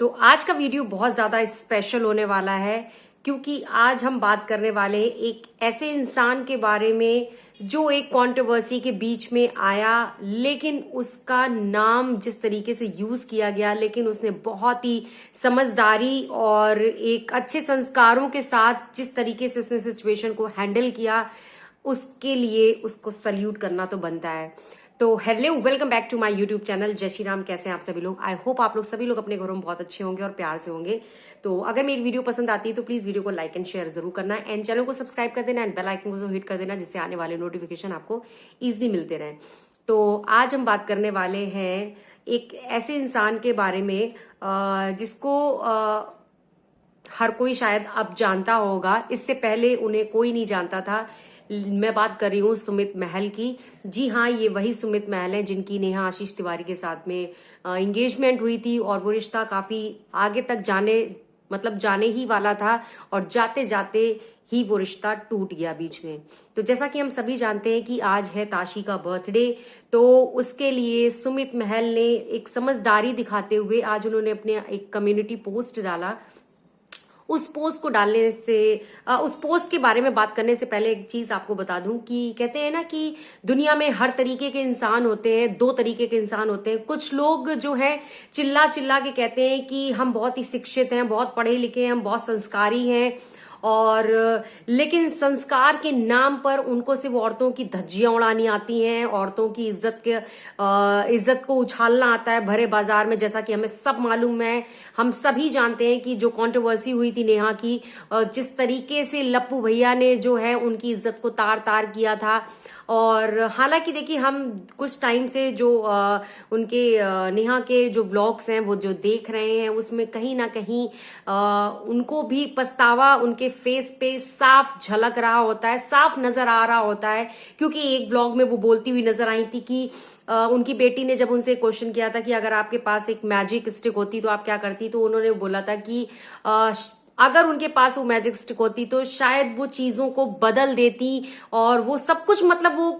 तो आज का वीडियो बहुत ज्यादा स्पेशल होने वाला है क्योंकि आज हम बात करने वाले हैं एक ऐसे इंसान के बारे में जो एक कंट्रोवर्सी के बीच में आया, लेकिन उसका नाम जिस तरीके से यूज किया गया, लेकिन उसने बहुत ही समझदारी और एक अच्छे संस्कारों के साथ जिस तरीके से उसने सिचुएशन को हैंडल किया, उसके लिए उसको सल्यूट करना तो बनता है। तो hello, welcome back to my YouTube channel. जय श्री राम। कैसे हैं आप सभी लोग? आई होप आप लोग सभी लोग अपने घरों में बहुत अच्छे होंगे और प्यार से होंगे। तो अगर मेरी वीडियो पसंद आती है तो प्लीज वीडियो को लाइक एंड शेयर जरूर करना एंड चैनल को सब्सक्राइब कर देना एंड बेल आइकन को हिट कर देना, जिससे आने वाले नोटिफिकेशन आपको इजीली मिलते रहें। तो आज हम बात करने वाले हैं एक ऐसे इंसान के बारे में जिसको हर कोई शायद अब जानता होगा। इससे पहले उन्हें कोई नहीं जानता था। मैं बात कर रही हूँ सुमित महल की। जी हाँ, ये वही सुमित महल है जिनकी नेहा आशीष तिवारी के साथ में एंगेजमेंट हुई थी और वो रिश्ता काफी आगे तक जाने ही वाला था और जाते जाते ही वो रिश्ता टूट गया बीच में। तो जैसा कि हम सभी जानते हैं कि आज है ताशी का बर्थडे, तो उसके लिए सुमित महल ने एक समझदारी दिखाते हुए आज उन्होंने अपने एक कम्युनिटी पोस्ट डाला। उस पोस्ट को डालने से उस पोस्ट के बारे में बात करने से पहले एक चीज आपको बता दूं कि कहते हैं ना कि दुनिया में हर तरीके के इंसान होते हैं, दो तरीके के इंसान होते हैं। कुछ लोग जो है चिल्ला चिल्ला के कहते हैं कि हम बहुत ही शिक्षित हैं, बहुत पढ़े लिखे हैं, हम बहुत संस्कारी हैं, और लेकिन संस्कार के नाम पर उनको सिर्फ औरतों की धज्जियां उड़ानी आती हैं, औरतों की इज्जत को उछालना आता है भरे बाजार में। जैसा कि हमें सब मालूम है, हम सभी जानते हैं कि जो कंट्रोवर्सी हुई थी नेहा की, जिस तरीके से लप्पू भैया ने जो है उनकी इज्जत को तार तार किया था। और हालांकि देखिए, हम कुछ टाइम से जो उनके नेहा के जो व्लॉग्स हैं वो जो देख रहे हैं, उसमें कहीं ना कहीं उनको भी पछतावा उनके फेस पे साफ झलक रहा होता है, साफ नजर आ रहा होता है। क्योंकि एक व्लॉग में वो बोलती हुई नजर आई थी कि उनकी बेटी ने जब उनसे क्वेश्चन किया था कि अगर आपके पास एक मैजिक स्टिक होती तो आप क्या करती, तो उन्होंने बोला था कि अगर उनके पास वो मैजिक स्टिक होती तो शायद वो चीजों को बदल देती और वो सब कुछ वो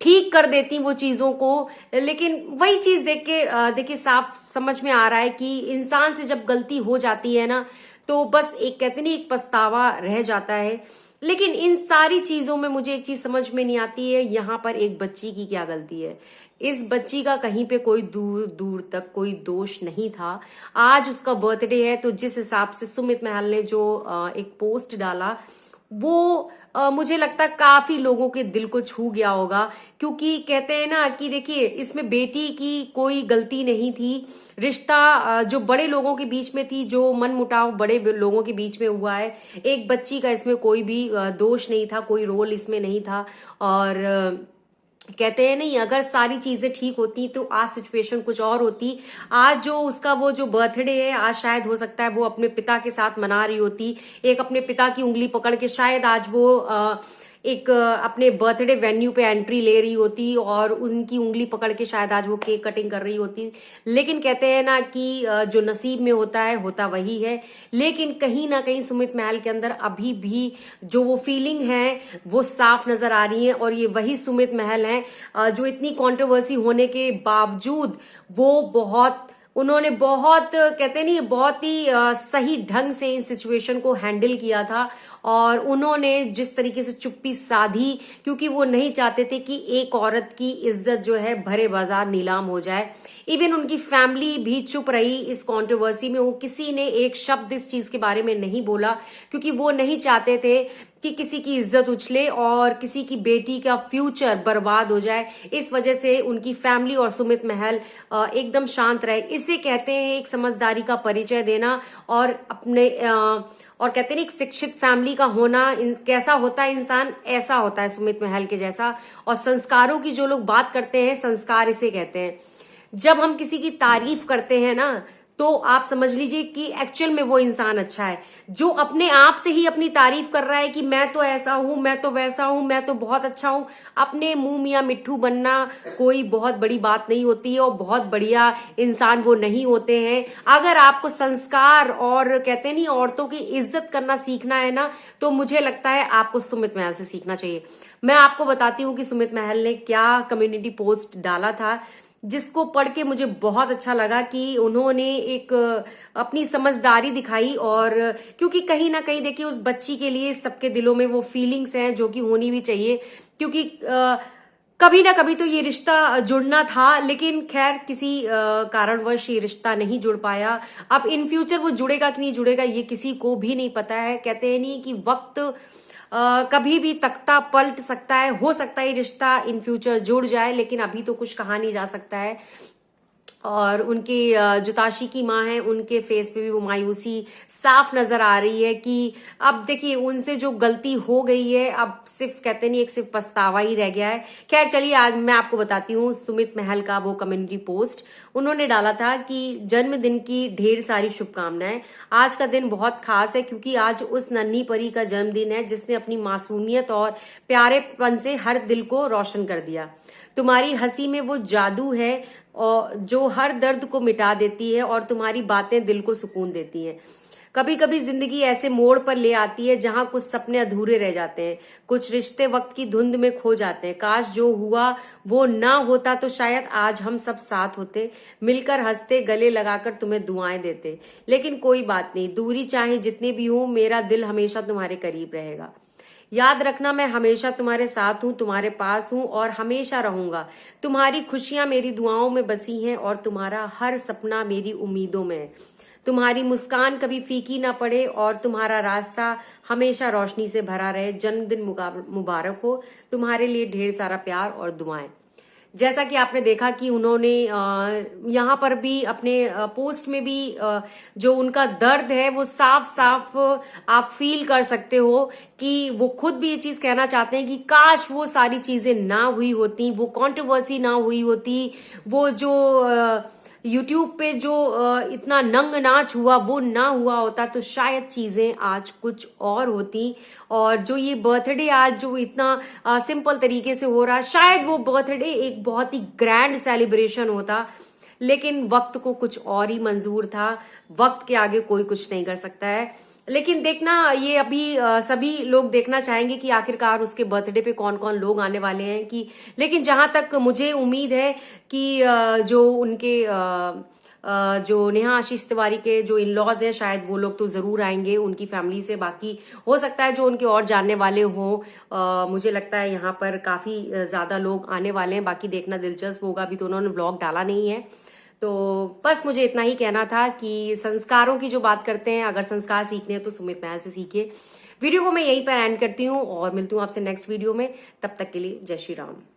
ठीक कर देती वो चीजों को। लेकिन वही चीज देख के देखिए साफ समझ में आ रहा है कि इंसान से जब गलती हो जाती है ना, तो बस एक कहते नहीं, एक पछतावा रह जाता है। लेकिन इन सारी चीजों में मुझे एक चीज समझ में नहीं आती है, यहाँ पर एक बच्ची की क्या गलती है। इस बच्ची का कहीं पे कोई दूर दूर तक कोई दोष नहीं था। आज उसका बर्थडे है, तो जिस हिसाब से सुमित महल ने जो एक पोस्ट डाला, वो मुझे लगता है काफी लोगों के दिल को छू गया होगा। क्योंकि कहते हैं ना कि देखिए, इसमें बेटी की कोई गलती नहीं थी। रिश्ता जो बड़े लोगों के बीच में थी, जो मनमुटाव बड़े लोगों के बीच में हुआ है, एक बच्ची का इसमें कोई भी दोष नहीं था, कोई रोल इसमें नहीं था। और कहते हैं नहीं, अगर सारी चीजें ठीक होती तो आज सिचुएशन कुछ और होती। आज जो उसका वो जो बर्थडे है, आज शायद हो सकता है वो अपने पिता के साथ मना रही होती, एक अपने पिता की उंगली पकड़ के शायद आज वो एक अपने बर्थडे वेन्यू पे एंट्री ले रही होती और उनकी उंगली पकड़ के शायद आज वो केक कटिंग कर रही होती। लेकिन कहते हैं ना कि जो नसीब में होता है होता वही है। लेकिन कहीं ना कहीं सुमित महल के अंदर अभी भी जो वो फीलिंग है वो साफ नजर आ रही है, और ये वही सुमित महल है जो इतनी कंट्रोवर्सी होने के बावजूद उन्होंने बहुत कहते नहीं, बहुत ही सही ढंग से इस सिचुएशन को हैंडल किया था। और उन्होंने जिस तरीके से चुप्पी साधी, क्योंकि वो नहीं चाहते थे कि एक औरत की इज्जत जो है भरे बाजार नीलाम हो जाए। इवन उनकी फैमिली भी चुप रही इस कंट्रोवर्सी में। वो किसी ने एक शब्द इस चीज के बारे में नहीं बोला, क्योंकि वो नहीं चाहते थे कि किसी की इज्जत उछले और किसी की बेटी का फ्यूचर बर्बाद हो जाए। इस वजह से उनकी फैमिली और सुमित महल एकदम शांत रहे। इसे कहते हैं एक समझदारी का परिचय देना, और अपने और कहते हैं एक शिक्षित फैमिली का होना। कैसा होता है इंसान, ऐसा होता है सुमित महल के जैसा। और संस्कारों की जो लोग बात करते हैं, संस्कार इसे कहते हैं। जब हम किसी की तारीफ करते हैं ना, तो आप समझ लीजिए कि एक्चुअल में वो इंसान अच्छा है। जो अपने आप से ही अपनी तारीफ कर रहा है कि मैं तो ऐसा हूं, मैं तो वैसा हूं, मैं तो बहुत अच्छा हूं, अपने मुंह मियां मिट्ठू बनना कोई बहुत बड़ी बात नहीं होती है और बहुत बढ़िया इंसान वो नहीं होते हैं। अगर आपको संस्कार और कहते नहीं औरतों की इज्जत करना सीखना है ना, तो मुझे लगता है आपको सुमित महल से सीखना चाहिए। मैं आपको बताती हूँ कि सुमित महल ने क्या कम्युनिटी पोस्ट डाला था। जिसको पढ़ के मुझे बहुत अच्छा लगा कि उन्होंने एक अपनी समझदारी दिखाई। और क्योंकि कहीं ना कहीं देखिए उस बच्ची के लिए सबके दिलों में वो फीलिंग्स हैं जो कि होनी भी चाहिए, क्योंकि कभी ना कभी तो ये रिश्ता जुड़ना था, लेकिन खैर किसी कारणवश ये रिश्ता नहीं जुड़ पाया। अब इन फ्यूचर वो जुड़ेगा कि नहीं जुड़ेगा ये किसी को भी नहीं पता है। कहते हैं नहीं कि वक्त कभी भी तख्ता पलट सकता है, हो सकता है ये रिश्ता इन फ्यूचर जुड़ जाए, लेकिन अभी तो कुछ कहा नहीं जा सकता है। और उनकी जो ताशी की माँ है उनके फेस पे भी वो मायूसी साफ नजर आ रही है कि अब देखिए उनसे जो गलती हो गई है अब सिर्फ कहते नहीं एक सिर्फ पछतावा ही रह गया है। खैर चलिए आज मैं आपको बताती हूँ सुमित महल का वो कम्युनिटी पोस्ट। उन्होंने डाला था कि जन्मदिन की ढेर सारी शुभकामनाएं। आज का दिन बहुत खास है क्योंकि आज उस नन्ही परी का जन्मदिन है जिसने अपनी मासूमियत और प्यारेपन से हर दिल को रोशन कर दिया। तुम्हारी हंसी में वो जादू है और जो हर दर्द को मिटा देती है, और तुम्हारी बातें दिल को सुकून देती हैं। कभी कभी जिंदगी ऐसे मोड़ पर ले आती है जहां कुछ सपने अधूरे रह जाते हैं, कुछ रिश्ते वक्त की धुंध में खो जाते हैं। काश जो हुआ वो ना होता तो शायद आज हम सब साथ होते, मिलकर हंसते, गले लगाकर तुम्हें दुआएं देते। लेकिन कोई बात नहीं, दूरी चाहे जितनी भी हो, मेरा दिल हमेशा तुम्हारे करीब रहेगा। याद रखना मैं हमेशा तुम्हारे साथ हूं, तुम्हारे पास हूं और हमेशा रहूंगा। तुम्हारी खुशियां मेरी दुआओं में बसी हैं और तुम्हारा हर सपना मेरी उम्मीदों में है। तुम्हारी मुस्कान कभी फीकी ना पड़े और तुम्हारा रास्ता हमेशा रोशनी से भरा रहे। जन्मदिन मुबारक हो। तुम्हारे लिए ढेर सारा प्यार और दुआएं। जैसा कि आपने देखा कि उन्होंने यहाँ पर भी अपने पोस्ट में भी जो उनका दर्द है वो साफ साफ आप फील कर सकते हो कि वो खुद भी ये चीज कहना चाहते हैं कि काश वो सारी चीजें ना हुई होती, वो कंट्रोवर्सी ना हुई होती, वो जो यूट्यूब पे जो इतना नंग नाच हुआ वो ना हुआ होता तो शायद चीजें आज कुछ और होती। और जो ये बर्थडे आज जो इतना सिंपल तरीके से हो रहा, शायद वो बर्थडे एक बहुत ही ग्रैंड सेलिब्रेशन होता, लेकिन वक्त को कुछ और ही मंजूर था। वक्त के आगे कोई कुछ नहीं कर सकता है। लेकिन देखना ये अभी सभी लोग देखना चाहेंगे कि आखिरकार उसके बर्थडे पे कौन कौन लोग आने वाले हैं कि। लेकिन जहां तक मुझे उम्मीद है कि जो उनके जो नेहा आशीष तिवारी के जो इन लॉज हैं शायद वो लोग तो जरूर आएंगे उनकी फैमिली से। बाकी हो सकता है जो उनके और जानने वाले हों, मुझे लगता है यहाँ पर काफी ज्यादा लोग आने वाले हैं। बाकी देखना दिलचस्प होगा, अभी तो उन्होंने व्लॉग डाला नहीं है। तो बस मुझे इतना ही कहना था कि संस्कारों की जो बात करते हैं, अगर संस्कार सीखने हैं तो सुमित महल से सीखिए। वीडियो को मैं यहीं पर एंड करती हूँ और मिलती हूँ आपसे नेक्स्ट वीडियो में। तब तक के लिए जय श्री राम।